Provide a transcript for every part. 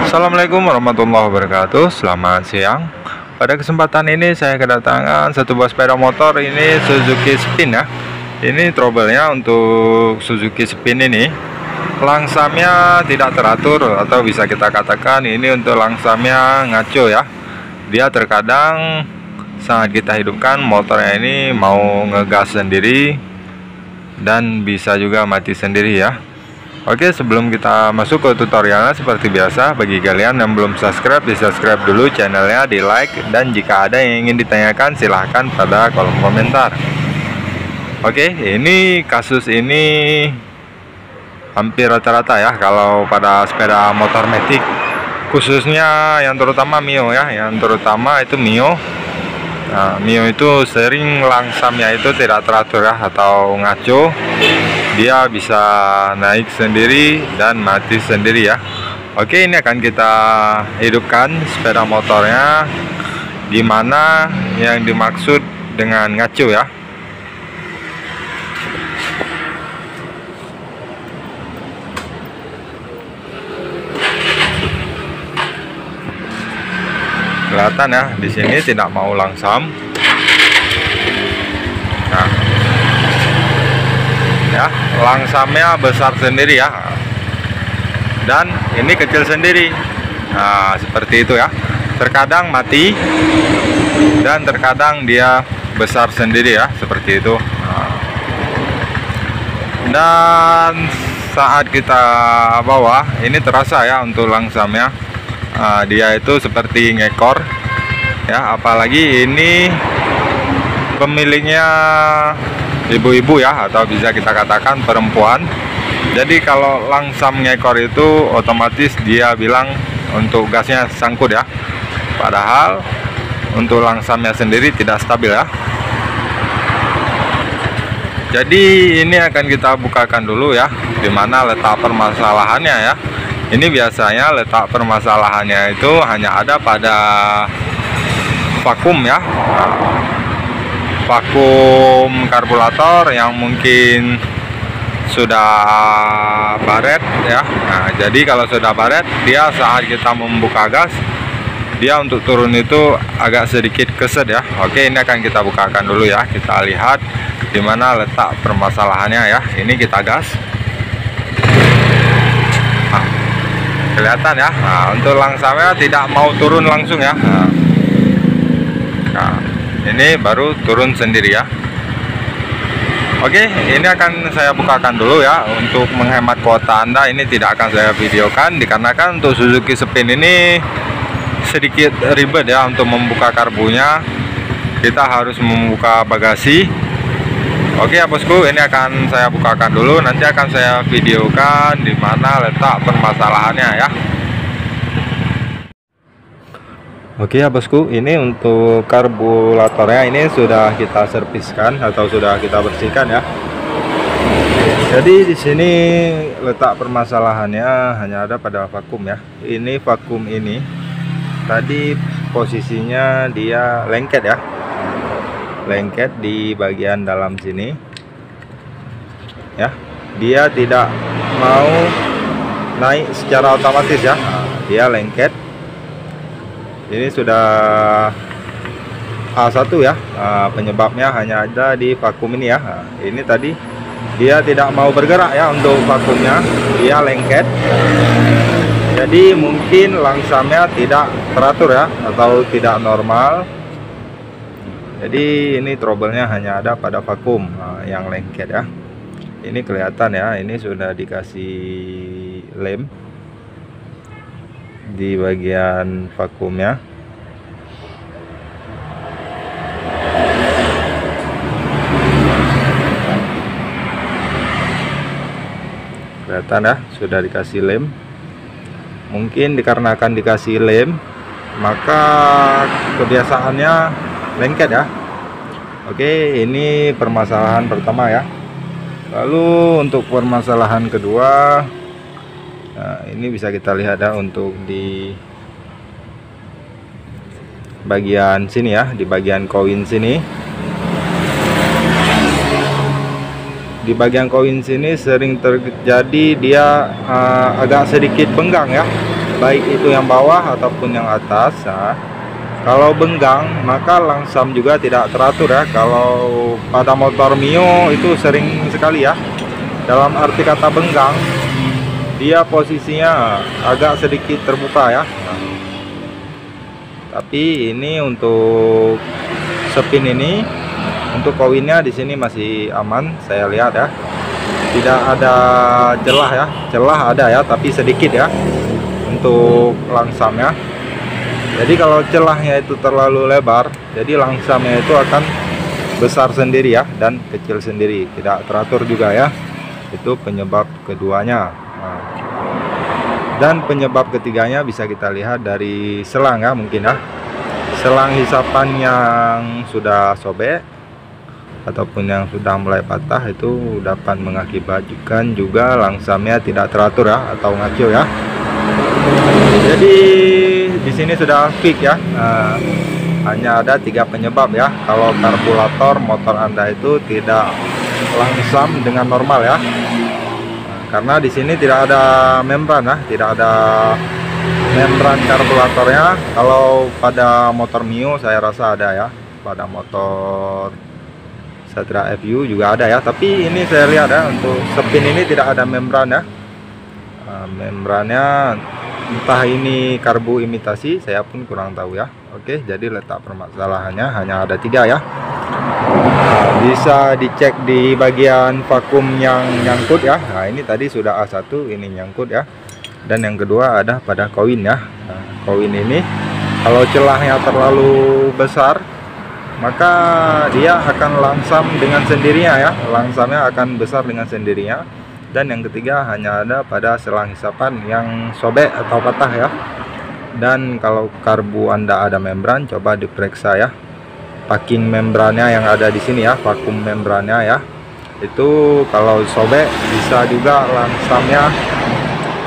Assalamualaikum warahmatullahi wabarakatuh. Selamat siang. Pada kesempatan ini saya kedatangan satu buah sepeda motor. Ini Suzuki Spin ya. Ini trouble-nya untuk Suzuki Spin ini, langsamnya tidak teratur, atau bisa kita katakan ini untuk langsamnya ngaco ya. Dia terkadang saat kita hidupkan motornya ini mau ngegas sendiri dan bisa juga mati sendiri ya. Oke, sebelum kita masuk ke tutorialnya, seperti biasa bagi kalian yang belum subscribe, di subscribe dulu channelnya, di like, dan jika ada yang ingin ditanyakan silahkan pada kolom komentar. Oke, ini kasus ini hampir rata-rata ya kalau pada sepeda motor matic, khususnya yang terutama Mio ya, yang terutama itu Mio. Nah, Mio itu sering langsamnya itu tidak teratur ya, atau ngaco. Dia bisa naik sendiri dan mati sendiri ya. Oke, ini akan kita hidupkan sepeda motornya. Gimana yang dimaksud dengan ngaco ya. Kelihatan ya, di sini tidak mau langsam. Nah, ya, langsamnya besar sendiri ya, dan ini kecil sendiri. Nah, seperti itu ya. Terkadang mati dan terkadang dia besar sendiri ya, seperti itu. Nah, dan saat kita bawa ini terasa ya untuk langsamnya. Dia itu seperti ngekor ya, apalagi ini pemiliknya ibu-ibu ya, atau bisa kita katakan perempuan. Jadi kalau langsam ngekor itu otomatis dia bilang untuk gasnya sangkut ya, padahal untuk langsamnya sendiri tidak stabil ya. Jadi ini akan kita bukakan dulu ya, dimana letak permasalahannya ya. Ini biasanya letak permasalahannya itu hanya ada pada vakum ya, vakum karburator yang mungkin sudah baret ya. Nah, jadi kalau sudah baret, dia saat kita membuka gas, dia untuk turun itu agak sedikit keset ya. Oke, ini akan kita bukakan dulu ya, kita lihat di mana letak permasalahannya ya. Ini kita gas. Kelihatan ya. Nah, untuk langsamnya tidak mau turun langsung ya. Nah, ini baru turun sendiri ya. Oke, ini akan saya bukakan dulu ya. Untuk menghemat kuota Anda, ini tidak akan saya videokan, dikarenakan untuk Suzuki Spin ini sedikit ribet ya untuk membuka karbunya. Kita harus membuka bagasi. Oke ya bosku, ini akan saya bukakan dulu, nanti akan saya videokan di mana letak permasalahannya ya. Oke ya bosku, ini untuk karburatornya ini sudah kita serviskan atau sudah kita bersihkan ya. Jadi di sini letak permasalahannya hanya ada pada vakum ya. Ini vakum ini tadi posisinya dia lengket ya, lengket di bagian dalam sini ya. Dia tidak mau naik secara otomatis ya. Dia lengket. Ini sudah A1 ya. Penyebabnya hanya ada di vakum ini ya. Ini tadi dia tidak mau bergerak ya untuk vakumnya, dia lengket. Jadi mungkin langsamnya tidak teratur ya, atau tidak normal. Jadi ini trouble-nya hanya ada pada vakum yang lengket ya. Ini kelihatan ya, ini sudah dikasih lem di bagian vakumnya. Kelihatan ya, sudah dikasih lem. Mungkin dikarenakan dikasih lem, maka kebiasaannya lengket ya. Oke, ini permasalahan pertama ya. Lalu untuk permasalahan kedua, nah ini bisa kita lihat ya, untuk di bagian sini ya, di bagian koin sini. Di bagian koin sini sering terjadi dia agak sedikit benggang ya. baik itu yang bawah ataupun yang atas. Nah, kalau benggang maka langsam juga tidak teratur ya. Kalau pada motor Mio itu sering sekali ya, dalam arti kata benggang, dia posisinya agak sedikit terbuka ya. Tapi ini untuk spin ini, untuk koinnya di sini masih aman, saya lihat ya. Tidak ada celah ya, celah ada ya, tapi sedikit ya untuk langsamnya. Jadi kalau celahnya itu terlalu lebar, jadi langsamnya itu akan besar sendiri ya, dan kecil sendiri, tidak teratur juga ya. Itu penyebab keduanya. Nah, dan penyebab ketiganya bisa kita lihat dari selang ya, mungkin ya. Selang hisapan yang sudah sobek ataupun yang sudah mulai patah itu dapat mengakibatkan juga langsamnya tidak teratur ya, atau ngaco ya. Jadi di sini sudah fix ya. Hanya ada 3 penyebab ya. Kalau karburator motor Anda itu tidak langsam dengan normal ya. Karena di sini tidak ada membran ya, tidak ada membran karburatornya. Kalau pada motor Mio saya rasa ada ya. Pada motor Satria FU juga ada ya. Tapi ini saya lihat ya, untuk spin ini tidak ada membran ya. Membrannya entah ini karbu imitasi, saya pun kurang tahu ya. Oke, jadi letak permasalahannya hanya ada 3 ya. Bisa dicek di bagian vakum yang nyangkut ya. Nah, ini tadi sudah A1, ini nyangkut ya. Dan yang kedua ada pada koin ya. Nah, koin ini kalau celahnya terlalu besar, maka dia akan langsam dengan sendirinya ya. Langsamnya akan besar dengan sendirinya. Dan yang ketiga hanya ada pada selang hisapan yang sobek atau patah ya. Dan kalau karbu Anda ada membran, coba diperiksa ya, packing membrannya yang ada di sini ya, vakum membrannya ya. Itu kalau sobek bisa juga langsamnya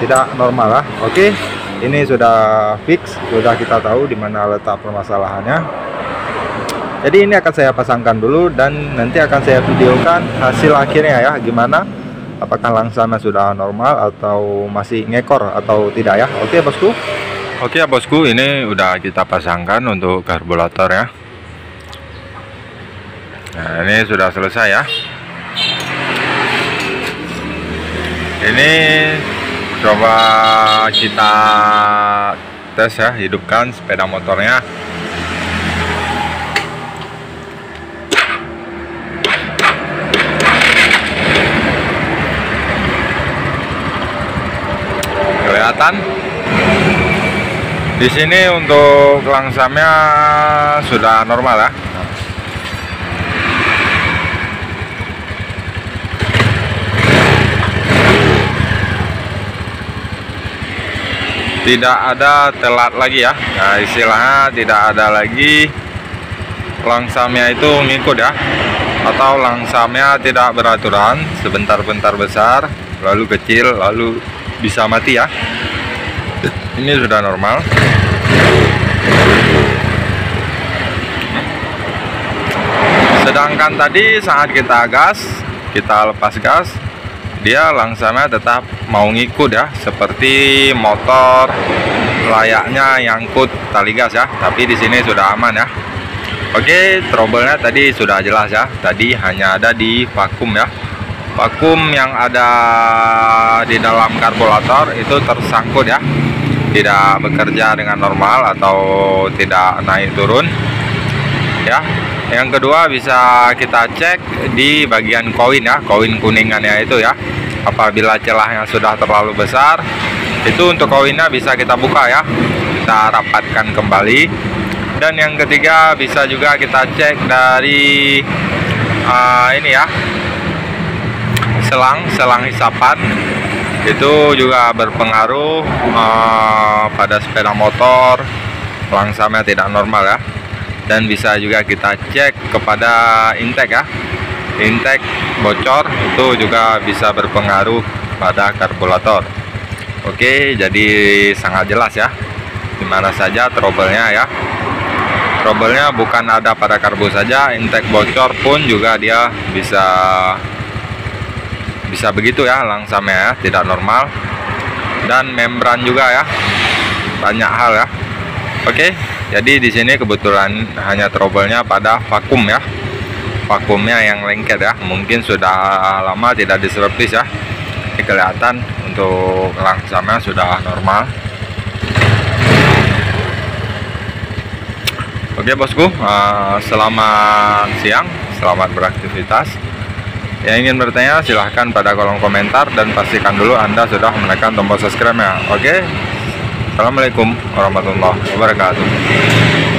tidak normal ya. Oke, ini sudah fix, sudah kita tahu di mana letak permasalahannya. Jadi ini akan saya pasangkan dulu dan nanti akan saya videokan hasil akhirnya ya, gimana, apakah langsamnya sudah normal atau masih ngekor atau tidak ya. Oke bosku. Oke ya bosku, ini udah kita pasangkan untuk karburator ya. Nah, ini sudah selesai ya. Ini coba kita tes ya, hidupkan sepeda motornya. Kelihatan di sini untuk langsamnya sudah normal ya. Tidak ada telat lagi ya. Nah, istilahnya tidak ada lagi langsamnya itu ngikut ya, atau langsamnya tidak beraturan, sebentar-bentar besar lalu kecil lalu bisa mati ya. Ini sudah normal. Sedangkan tadi saat kita gas, kita lepas gas, dia langsamnya tetap mau ngikut ya, seperti motor layaknya nyangkut tali gas ya. Tapi di sini sudah aman ya. Oke, trouble-nya tadi sudah jelas ya. Tadi hanya ada di vakum ya. Vakum yang ada di dalam karburator itu tersangkut ya, tidak bekerja dengan normal atau tidak naik turun ya. Yang kedua bisa kita cek di bagian koin ya, koin kuningannya itu ya. Apabila celahnya sudah terlalu besar, itu untuk koinnya bisa kita buka ya, kita rapatkan kembali. Dan yang ketiga bisa juga kita cek dari ini ya, selang hisapan. Itu juga berpengaruh pada sepeda motor langsamnya tidak normal ya. Dan bisa juga kita cek kepada intake ya, intake bocor itu juga bisa berpengaruh pada karburator. Oke, jadi sangat jelas ya dimana saja trouble-nya ya. Trouble-nya bukan ada pada karbu saja, intake bocor pun juga dia bisa begitu ya, langsamnya ya, tidak normal. Dan membran juga ya, banyak hal ya. Oke, jadi di sini kebetulan hanya trouble-nya pada vakum ya, vakumnya yang lengket ya, mungkin sudah lama tidak diservis ya. Ini kelihatan untuk langsamnya sudah normal. Oke bosku, selamat siang, selamat beraktivitas. Yang ingin bertanya silahkan pada kolom komentar dan pastikan dulu Anda sudah menekan tombol subscribe ya. Oke, assalamualaikum warahmatullahi wabarakatuh.